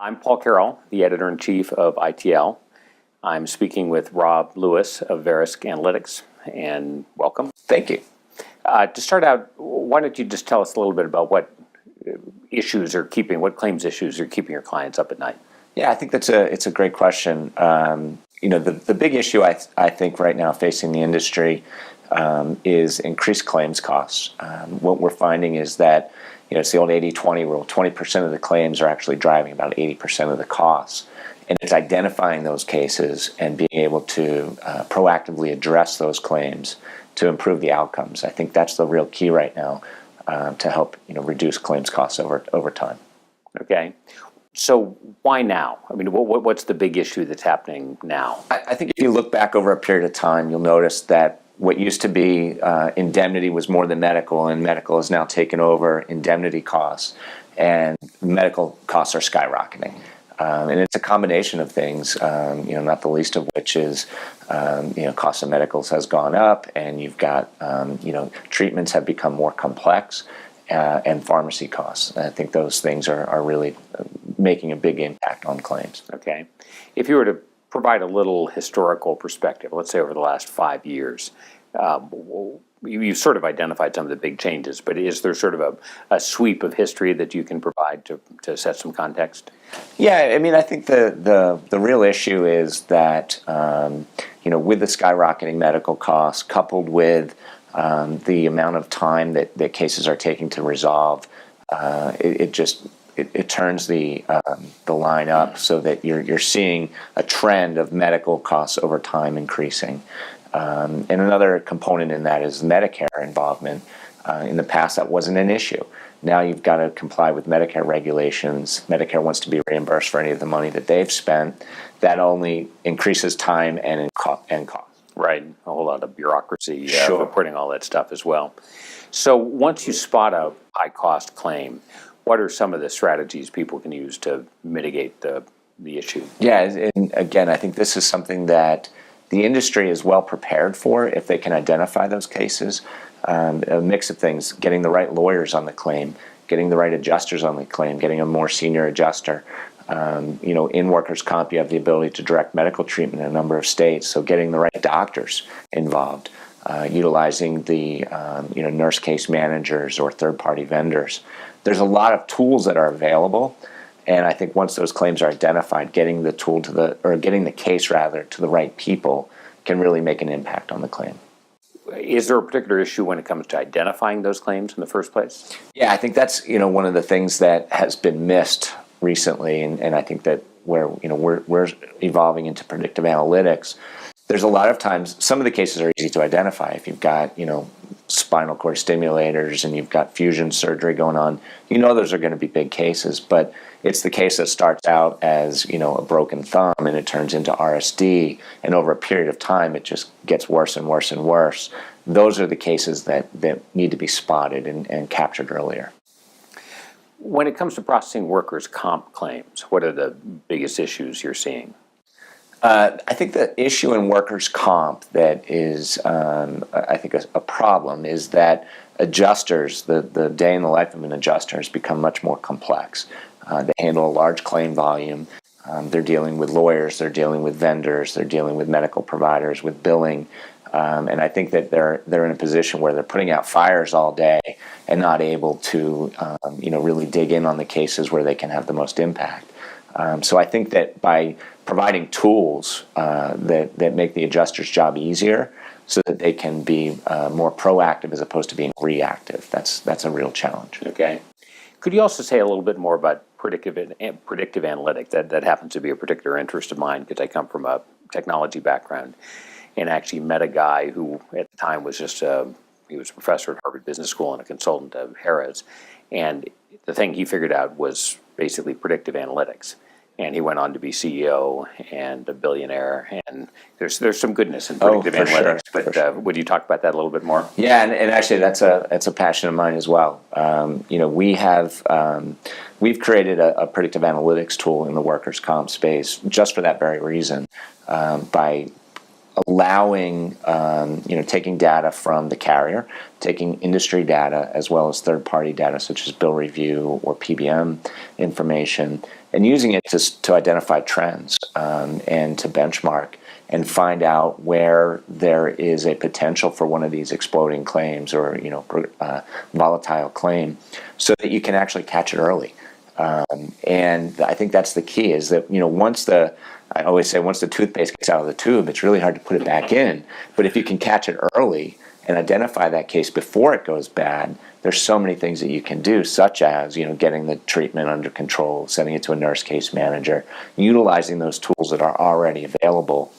I'm Paul Carroll, the editor-in-chief of ITL. I'm speaking with Rob Lewis of Verisk Analytics, and welcome. Thank you. To start out, why don't you just tell us a little bit about what claims issues are keeping your clients up at night? Yeah, I think it's a great question. The big issue I think right now facing the industry is increased claims costs. What we're finding is that it's the old 80-20 rule. 20% of the claims are actually driving about 80% of the costs. And it's identifying those cases and being able to proactively address those claims to improve the outcomes. I think that's the real key right now to help reduce claims costs over time. Okay. So why now? I mean, what's the big issue that's happening now? I think if you look back over a period of time, you'll notice that what used to be indemnity was more than medical, and medical has now taken over indemnity costs, and medical costs are skyrocketing. And it's a combination of things, not the least of which is, cost of medicals has gone up, and you've got, treatments have become more complex, and pharmacy costs. And I think those things are really making a big impact on claims. Okay. If you were to provide a little historical perspective, let's say over the last 5 years, you sort of identified some of the big changes, but is there sort of a sweep of history that you can provide to set some context? Yeah, I mean, I think the real issue is that, with the skyrocketing medical costs coupled with the amount of time that cases are taking to resolve, it turns the line up so that you're seeing a trend of medical costs over time increasing. And another component in that is Medicare involvement. In the past, that wasn't an issue. Now you've got to comply with Medicare regulations. Medicare wants to be reimbursed for any of the money that they've spent. That only increases time and cost. Right, a whole lot of bureaucracy Sure. reporting all that stuff as well. So once you spot a high-cost claim, what are some of the strategies people can use to mitigate the issue? Yeah, and again, I think this is something that the industry is well prepared for if they can identify those cases. A mix of things: getting the right lawyers on the claim, getting the right adjusters on the claim, getting a more senior adjuster. In workers' comp, you have the ability to direct medical treatment in a number of states, so getting the right doctors involved, utilizing the nurse case managers or third-party vendors. There's a lot of tools that are available, and I think once those claims are identified, getting the case to the right people can really make an impact on the claim. Is there a particular issue when it comes to identifying those claims in the first place? Yeah, I think that's one of the things that has been missed recently, and I think that where we're evolving into predictive analytics. There's a lot of times some of the cases are easy to identify. If you've got spinal cord stimulators and you've got fusion surgery going on, those are going to be big cases. But it's the case that starts out as a broken thumb and it turns into RSD, and over a period of time it just gets worse and worse and worse. Those are the cases that need to be spotted and captured earlier. When it comes to processing workers' comp claims, what are the biggest issues you're seeing? I think the issue in workers' comp that is, I think, a problem is that adjusters, the day in the life of an adjuster has become much more complex. They handle a large claim volume. They're dealing with lawyers, they're dealing with vendors, they're dealing with medical providers, with billing. And I think that they're in a position where they're putting out fires all day and not able to really dig in on the cases where they can have the most impact. So I think that by providing tools that make the adjuster's job easier so that they can be more proactive as opposed to being reactive, that's a real challenge. Okay. Could you also say a little bit more about predictive analytics? That happens to be a particular interest of mine because I come from a technology background and actually met a guy who at the time was he was a professor at Harvard Business School and a consultant of Harris. And the thing he figured out was basically predictive analytics. And he went on to be CEO and a billionaire. And there's some goodness in predictive analytics. Sure, but would you talk about that a little bit more? Yeah, and actually that's a passion of mine as well. We've created a predictive analytics tool in the workers' comp space just for that very reason, by allowing, taking data from the carrier, taking industry data as well as third-party data such as bill review or PBM information, and using it to identify trends and to benchmark and find out where there is a potential for one of these exploding claims or volatile claim, so that you can actually catch it early. And I think that's the key, is that, I always say, once the toothpaste gets out of the tube, it's really hard to put it back in. But if you can catch it early and identify that case before it goes bad, there's so many things that you can do, such as, getting the treatment under control, sending it to a nurse case manager, utilizing those tools that are already available.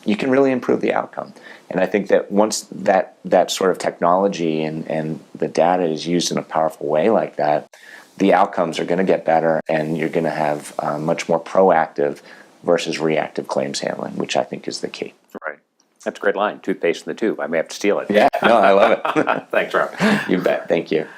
You can really improve the outcome. And I think that once that sort of technology and the data is used in a powerful way like that, the outcomes are going to get better, and you're going to have much more proactive versus reactive claims handling, which I think is the key. Right. That's a great line. Toothpaste in the tube. I may have to steal it. Yeah, no, I love it. Thanks, Rob. You bet. Thank you.